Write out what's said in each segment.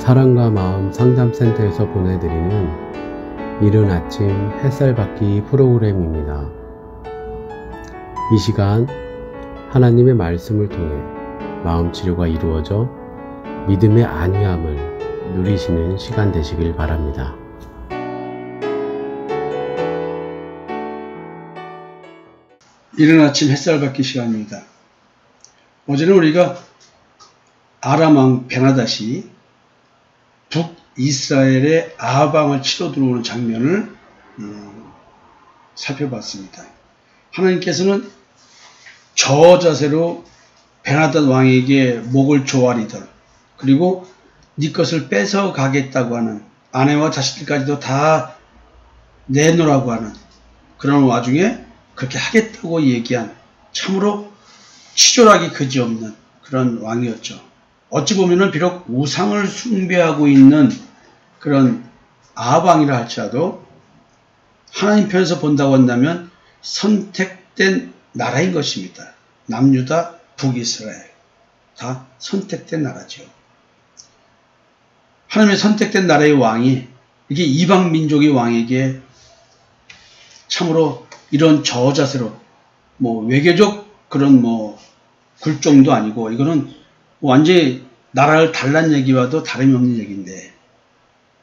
사랑과 마음 상담센터에서 보내드리는 이른 아침 햇살받기 프로그램입니다. 이 시간 하나님의 말씀을 통해 마음 치료가 이루어져 믿음의 안위함을 누리시는 시간 되시길 바랍니다. 이른 아침 햇살받기 시간입니다. 어제는 우리가 아람 왕 베나닷이 북이스라엘의 아합왕을 치러 들어오는 장면을 살펴봤습니다. 하나님께서는 저자세로 베나닷 왕에게 목을 조아리던, 그리고 네 것을 뺏어 가겠다고 하는, 아내와 자식들까지도 다 내놓으라고 하는 그런 와중에 그렇게 하겠다고 얘기한 참으로 치졸하기 그지없는 그런 왕이었죠. 어찌 보면은 비록 우상을 숭배하고 있는 그런 아합왕이라 할지라도 하나님 편에서 본다고 한다면 선택된 나라인 것입니다. 남유다, 북이스라엘 다 선택된 나라죠. 하나님의 선택된 나라의 왕이 이게 이방 민족의 왕에게 참으로 이런 저자세로 외교적 그런 굴종도 아니고, 이거는 완전히 나라를 달란 얘기와도 다름이 없는 얘기인데,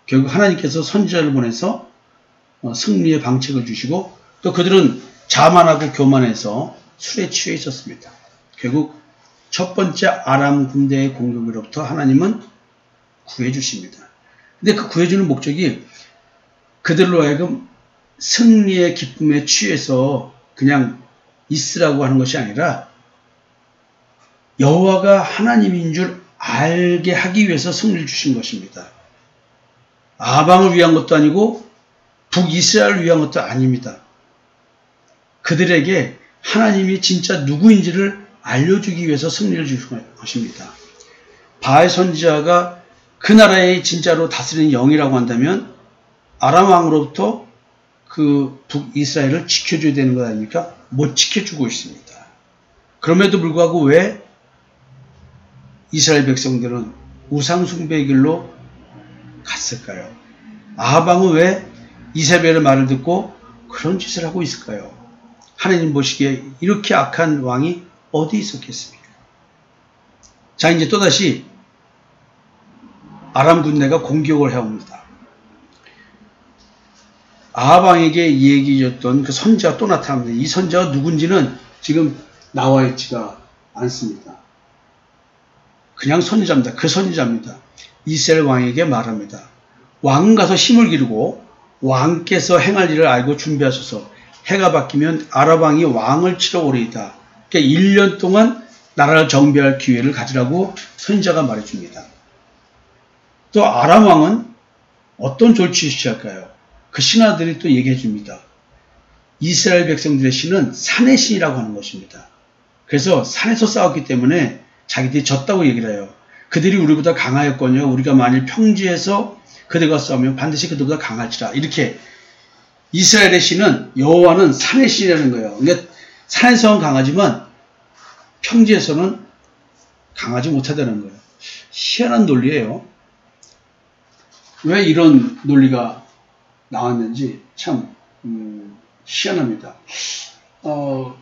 결국 하나님께서 선지자를 보내서 승리의 방책을 주시고, 또 그들은 자만하고 교만해서 술에 취해 있었습니다. 결국 첫 번째 아람 군대의 공격으로부터 하나님은 구해주십니다. 근데 그 구해주는 목적이 그들로 하여금 승리의 기쁨에 취해서 그냥 있으라고 하는 것이 아니라 여호와가 하나님인 줄 알게 하기 위해서 승리를 주신 것입니다. 아방을 위한 것도 아니고 북이스라엘을 위한 것도 아닙니다. 그들에게 하나님이 진짜 누구인지를 알려주기 위해서 승리를 주신 것입니다. 바알 선지자가 그 나라의 진짜로 다스리는 영이라고 한다면 아람 왕으로부터 그 북이스라엘을 지켜줘야 되는 것 아닙니까? 못 지켜주고 있습니다. 그럼에도 불구하고 왜 이스라엘 백성들은 우상 숭배의 길로 갔을까요? 아합왕은 왜 이세벨의 말을 듣고 그런 짓을 하고 있을까요? 하나님 보시기에 이렇게 악한 왕이 어디 있었겠습니까? 자, 이제 또다시 아람 군대가 공격을 해옵니다. 아합왕에게 얘기해줬던 그 선지자가 또 나타납니다. 이 선지자가 누군지는 지금 나와 있지가 않습니다. 그냥 선지자입니다. 그 선지자입니다. 이스라엘 왕에게 말합니다. 왕은 가서 힘을 기르고 왕께서 행할 일을 알고 준비하셔서 해가 바뀌면 아람 왕이 왕을 치러 오리이다. 그러니까 1년 동안 나라를 정비할 기회를 가지라고 선지자가 말해줍니다. 또 아람 왕은 어떤 졸취를 취할까요? 그 신하들이 또 얘기해 줍니다. 이스라엘 백성들의 신은 산의 신이라고 하는 것입니다. 그래서 산에서 싸웠기 때문에 자기들이 졌다고 얘기를 해요. 그들이 우리보다 강하였거니와 우리가 만일 평지에서 그들과 싸우면 반드시 그들보다 강할지라. 이렇게 이스라엘의 신은, 여호와는 산의 신이라는 거예요. 그러니까 산에서는 강하지만 평지에서는 강하지 못하다는 거예요. 희한한 논리예요. 왜 이런 논리가 나왔는지 참 희한합니다.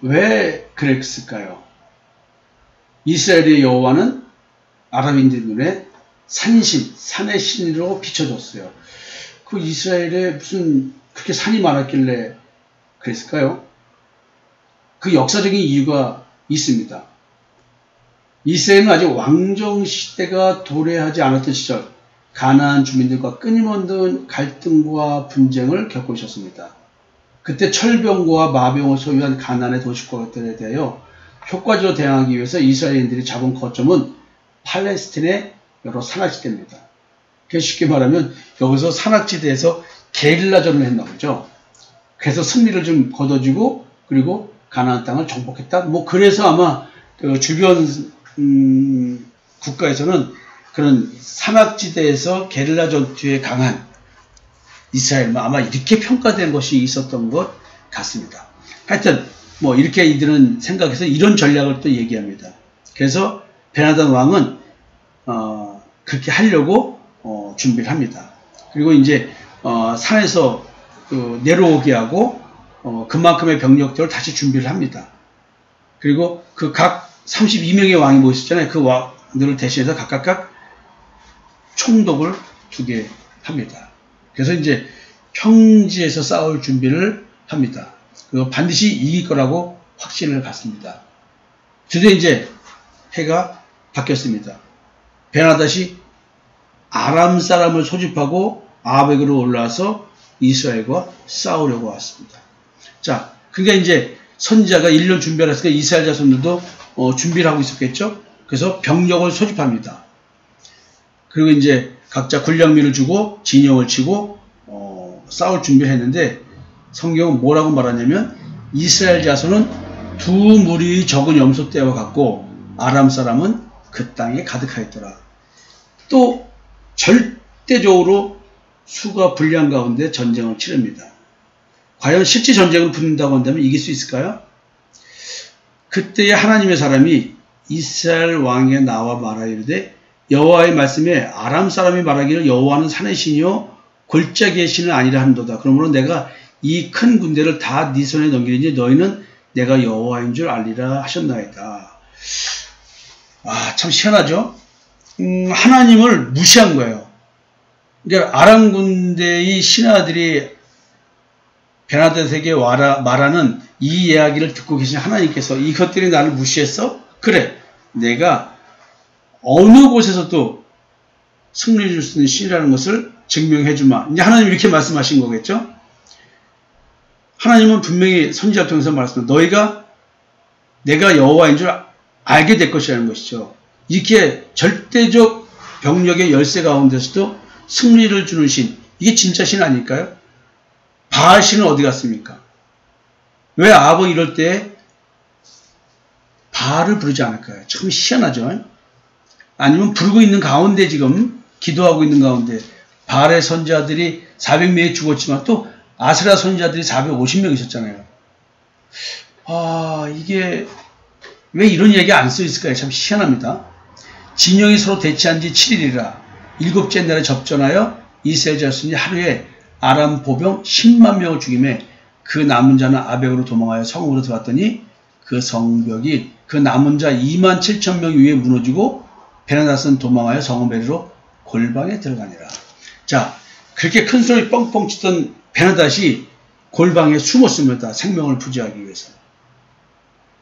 왜 그랬을까요? 이스라엘의 여호와는 아람인들 눈에 산신, 산의 신으로 비춰졌어요. 그 이스라엘에 무슨 그렇게 산이 많았길래 그랬을까요? 그 역사적인 이유가 있습니다. 이스라엘은 아직 왕정 시대가 도래하지 않았던 시절 가나안 주민들과 끊임없는 갈등과 분쟁을 겪고 있었습니다. 그때 철병과 마병을 소유한 가나안의 도시국가들에 대하여 효과적으로 대응하기 위해서 이스라엘인들이 잡은 거점은 팔레스틴의 여러 산악지대입니다. 쉽게 말하면 여기서 산악지대에서 게릴라전을 했나 보죠. 그래서 승리를 좀 거둬주고, 그리고 가나안 땅을 정복했다. 그래서 아마 그 주변 국가에서는 그런 산악지대에서 게릴라 전투에 강한 이스라엘만 아마 이렇게 평가된 것이 있었던 것 같습니다. 하여튼 이렇게 이들은 생각해서 이런 전략을 또 얘기합니다. 그래서 베나닷 왕은 그렇게 하려고 준비를 합니다. 그리고 이제 산에서 내려오게 하고 그만큼의 병력들을 다시 준비를 합니다. 그리고 그 각 32명의 왕이 모였잖아요. 그 왕들을 대신해서 각각 총독을 두게 합니다. 그래서 이제 평지에서 싸울 준비를 합니다. 그리고 반드시 이길 거라고 확신을 갖습니다. 드디어 이제 해가 바뀌었습니다. 베나닷이 아람 사람을 소집하고 아벡으로 올라와서 이스라엘과 싸우려고 왔습니다. 자, 그러니까 이제 선지자가 1년 준비를 했으니까 이스라엘 자손들도 준비를 하고 있었겠죠. 그래서 병력을 소집합니다. 그리고 이제 각자 군량미를 주고 진영을 치고 싸울 준비를 했는데 성경은 뭐라고 말하냐면 이스라엘 자손은 두 무리의 적은 염소 떼와 같고 아람 사람은 그 땅에 가득하였더라. 또 절대적으로 수가 불리한 가운데 전쟁을 치릅니다. 과연 실제 전쟁을 붙는다고 한다면 이길 수 있을까요? 그때의 하나님의 사람이 이스라엘 왕에 나와 말하이르되 여호와의 말씀에 아람 사람이 말하기를 여호와는 산의 신이요 골짜기의 신은 아니라 한도다. 그러므로 내가 이 큰 군대를 다 네 손에 넘기리니 너희는 내가 여호와인 줄 알리라 하셨나이다. 참 희한하죠? 하나님을 무시한 거예요. 그러니까 아람 군대의 신하들이 베나닷에게 말하는 이 이야기를 듣고 계신 하나님께서 이것들이 나를 무시했어? 그래, 내가 어느 곳에서도 승리를 줄 수 있는 신이라는 것을 증명해 주마. 이제 하나님 이렇게 말씀하신 거겠죠? 하나님은 분명히 선지자를 통해서 말씀합니다. 너희가 내가 여호와인 줄 알게 될 것이라는 것이죠. 이렇게 절대적 병력의 열세 가운데서도 승리를 주는 신, 이게 진짜 신 아닐까요? 바알 신은 어디 갔습니까? 왜 아합은 이럴 때 바알을 부르지 않을까요? 참 희한하죠. 아니면 부르고 있는 가운데 지금 기도하고 있는 가운데 바알의 선지자들이 400명이 죽었지만 또 아세라 선지자들이 450명 있었잖아요. 이게 왜 이런 얘기 안 써 있을까요? 참 희한합니다. 진영이 서로 대치한 지 7일이라 일곱째 날에 접전하여 이스라엘 자손이 하루에 아람 보병 10만 명을 죽이매 그 남은 자는 아벡으로 도망하여 성읍으로 들어왔더니 그 성벽이 그 남은 자 2만 7천 명 위에 무너지고 베나닷은 도망하여 성읍에로 골방에 들어가니라. 자, 그렇게 큰 소리 뻥뻥 치던 베나닷이 골방에 숨었습니다. 생명을 부지하기 위해서.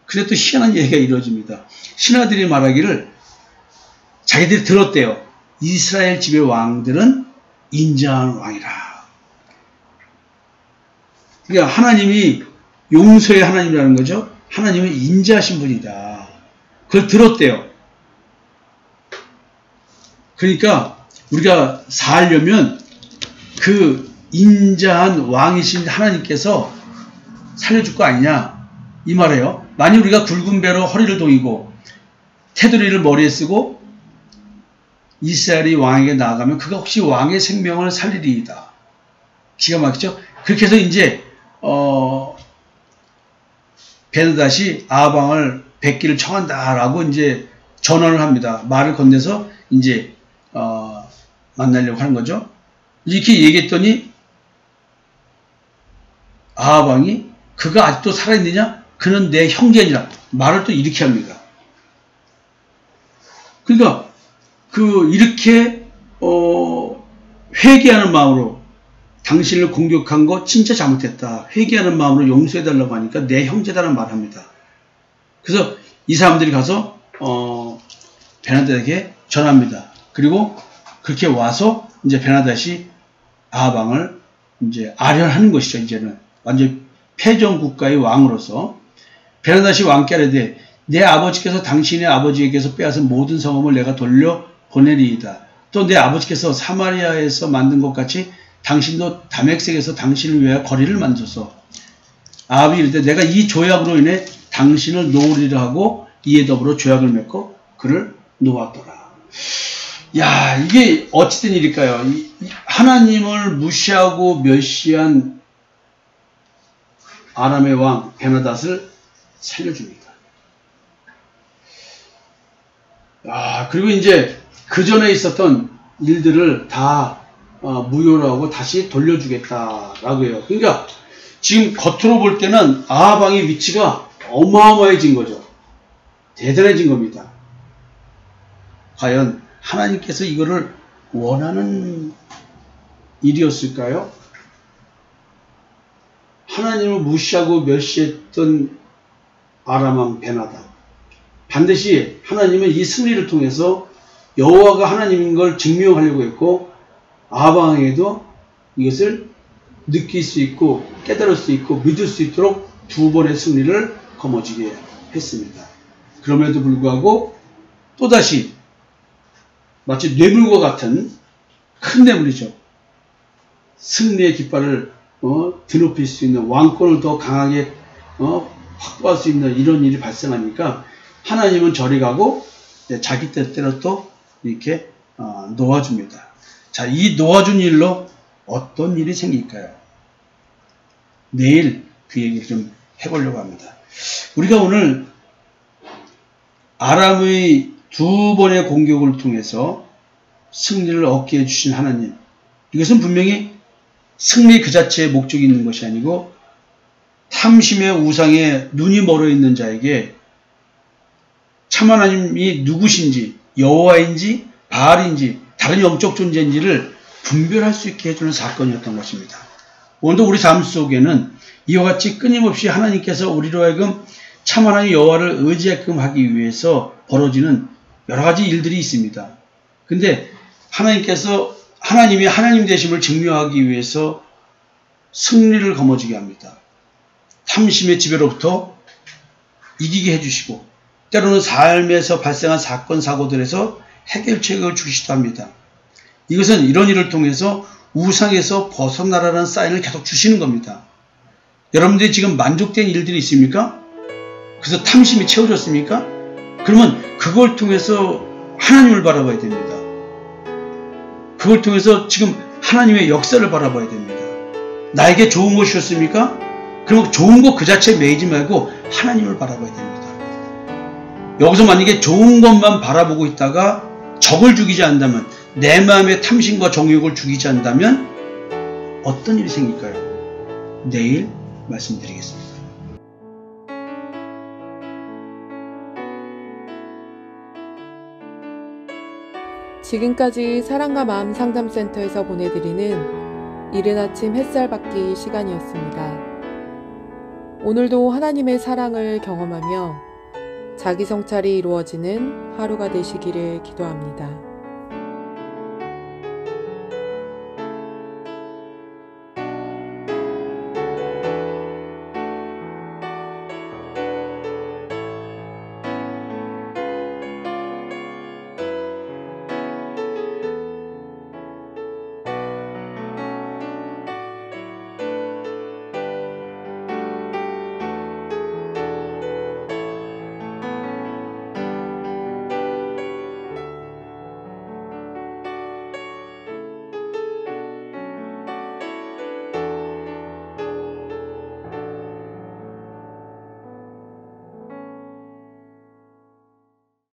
근데 또 희한한 얘기가 이루어집니다. 신하들이 말하기를 자기들이 들었대요. 이스라엘 집의 왕들은 인자한 왕이라. 그러니까 하나님이 용서의 하나님이라는 거죠. 하나님은 인자하신 분이다. 그걸 들었대요. 그러니까 우리가 살려면 그 인자한 왕이신 하나님께서 살려줄 거 아니냐 이 말이에요. 만약 우리가 굵은 배로 허리를 동이고 테두리를 머리에 쓰고 이스라엘이 왕에게 나아가면 그가 혹시 왕의 생명을 살리리이다. 기가 막히죠. 그렇게 해서 이제 베나닷이 아합왕을 뵙기를 청한다라고 이제 전언을 합니다. 말을 건네서 이제 만나려고 하는 거죠. 이렇게 얘기했더니 아합왕이 그가 아직도 살아있느냐? 그는 내 형제니라. 말을 또 이렇게 합니다. 그러니까 이렇게 회개하는 마음으로 당신을 공격한 거 진짜 잘못했다. 회개하는 마음으로 용서해달라고 하니까 내 형제다라는 말을 합니다. 그래서 이 사람들이 가서 베나닷에게 전합니다. 그리고 그렇게 와서 이제 베나닷이 아합왕을 이제 아련하는 것이죠. 이제는 완전 패전 국가의 왕으로서 베나닷이 왕께 아뢰되 내 아버지께서 당신의 아버지에게서 빼앗은 모든 성읍을 내가 돌려 보내리이다. 또 내 아버지께서 사마리아에서 만든 것 같이 당신도 다메섹에서 당신을 위하여 거리를 만들어서 아합이 이르되 내가 이 조약으로 인해 당신을 놓으리라 하고 이에 더불어 조약을 맺고 그를 놓았더라. 야, 이게 어찌된 일일까요? 하나님을 무시하고 멸시한 아람의 왕 베나닷을 살려줍니다. 그리고 이제 그 전에 있었던 일들을 다 무효로 하고 다시 돌려주겠다라고 해요. 그러니까 지금 겉으로 볼 때는 아하방의 위치가 어마어마해진 거죠. 대단해진 겁니다. 과연 하나님께서 이거를 원하는 일이었을까요? 하나님을 무시하고 멸시했던 아람 왕 베나다, 반드시 하나님은 이 승리를 통해서 여호와가 하나님인 걸 증명하려고 했고, 아합 왕에게도 이것을 느낄 수 있고 깨달을 수 있고 믿을 수 있도록 두 번의 승리를 거머쥐게 했습니다. 그럼에도 불구하고 또다시 마치 뇌물과 같은 큰 뇌물이죠. 승리의 깃발을 드높일 수 있는, 왕권을 더 강하게 확보할 수 있는 이런 일이 발생하니까 하나님은 저리 가고 자기 뜻대로 또 이렇게 놓아줍니다. 자, 이 놓아준 일로 어떤 일이 생길까요? 내일 그 얘기를 좀 해보려고 합니다. 우리가 오늘 아람의 두 번의 공격을 통해서 승리를 얻게 해주신 하나님, 이것은 분명히 승리 그 자체의 목적이 있는 것이 아니고 탐심의 우상에 눈이 멀어 있는 자에게 참 하나님이 누구신지, 여호와인지 바알인지 다른 영적 존재인지를 분별할 수 있게 해주는 사건이었던 것입니다. 오늘도 우리 삶 속에는 이와 같이 끊임없이 하나님께서 우리로 하여금 참 하나님 여호와를 의지하게끔 하기 위해서 벌어지는 여러 가지 일들이 있습니다. 근데 하나님께서 하나님이 하나님 되심을 증명하기 위해서 승리를 거머쥐게 합니다. 탐심의 지배로부터 이기게 해주시고, 때로는 삶에서 발생한 사건 사고들에서 해결책을 주시기도 합니다. 이것은 이런 일을 통해서 우상에서 벗어나라는 사인을 계속 주시는 겁니다. 여러분들이 지금 만족된 일들이 있습니까? 그래서 탐심이 채워졌습니까? 그러면 그걸 통해서 하나님을 바라봐야 됩니다. 그걸 통해서 지금 하나님의 역사를 바라봐야 됩니다. 나에게 좋은 것이었습니까? 그럼 좋은 것 그 자체에 매이지 말고 하나님을 바라봐야 됩니다. 여기서 만약에 좋은 것만 바라보고 있다가 적을 죽이지 않는다면, 내 마음의 탐심과 정욕을 죽이지 않는다면 어떤 일이 생길까요? 내일 말씀드리겠습니다. 지금까지 사랑과 마음 상담센터에서 보내드리는 이른 아침 햇살 받기 시간이었습니다. 오늘도 하나님의 사랑을 경험하며 자기 성찰이 이루어지는 하루가 되시기를 기도합니다.